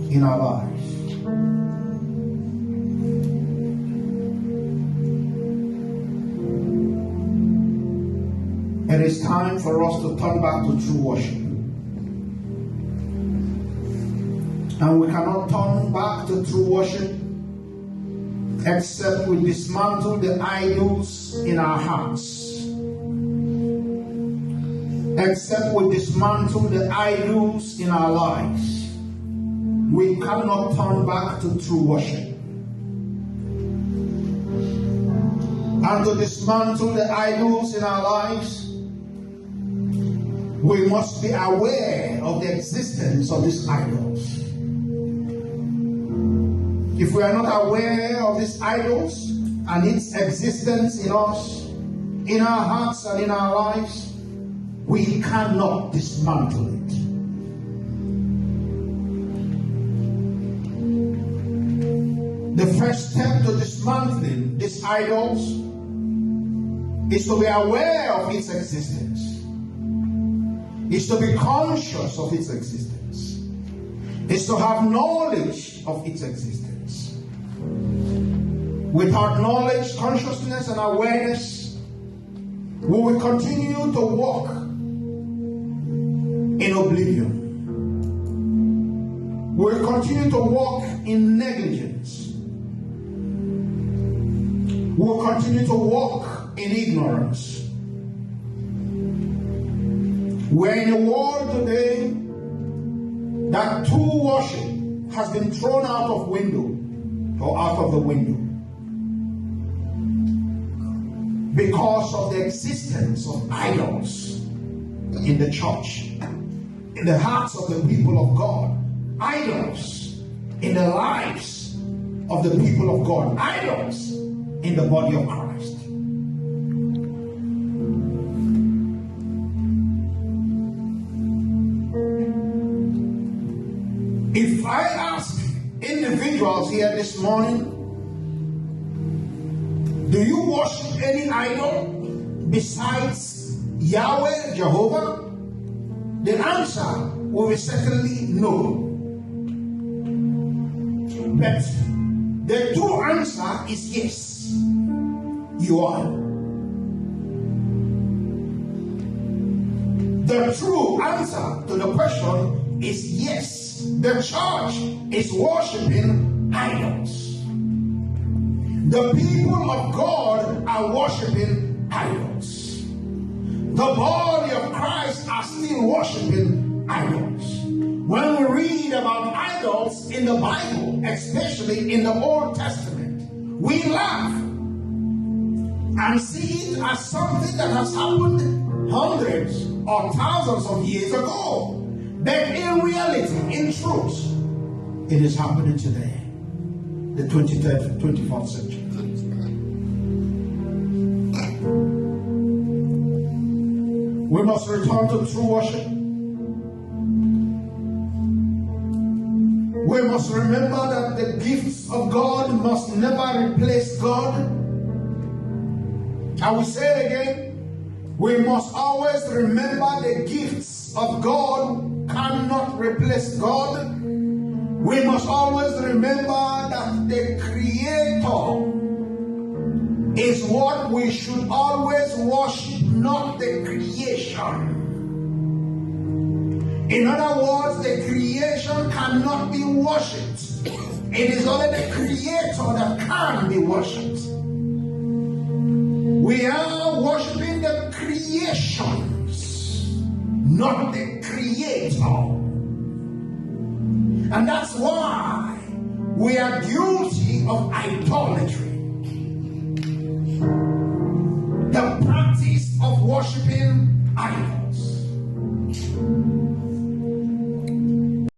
in our lives. It is time for us to turn back to true worship. And we cannot turn back to true worship except we dismantle the idols in our hearts. Except we dismantle the idols in our lives. We cannot turn back to true worship. And to dismantle the idols in our lives, we must be aware of the existence of these idols. If we are not aware of these idols and its existence in us, in our hearts and in our lives, we cannot dismantle it. The first step to dismantling these idols is to be aware of its existence. Is to be conscious of its existence. Is to have knowledge of its existence. Without knowledge, consciousness, and awareness, we will continue to walk in oblivion. We will continue to walk in negligence. We will continue to walk in ignorance. We're in a world today that true worship has been thrown out of window or out of the window because of the existence of idols in the church, in the hearts of the people of God, idols in the lives of the people of God, idols in the body of Christ. If I ask individuals here this morning, do you worship any idol besides Yahweh, Jehovah? The answer will be certainly no. But the true answer is yes, you are. The true answer to the question is yes. The church is worshiping idols. The people of God are worshiping idols. The body of Christ are still worshiping idols. When we read about idols in the Bible, especially in the Old Testament, we laugh and see it as something that has happened hundreds or thousands of years ago. But in reality, in truth, it is happening today, the 23rd, 24th century. We must return to true worship. We must remember that the gifts of God must never replace God. I will say it again. We must always remember the gifts of God cannot replace God. We must always remember that the Creator is what we should always worship, not the creation. In other words, the creation cannot be worshipped. It is only the Creator that can be worshipped. We are worshiping the creations, not the Creator. And that's why we are guilty of idolatry. The practice of worshiping idols.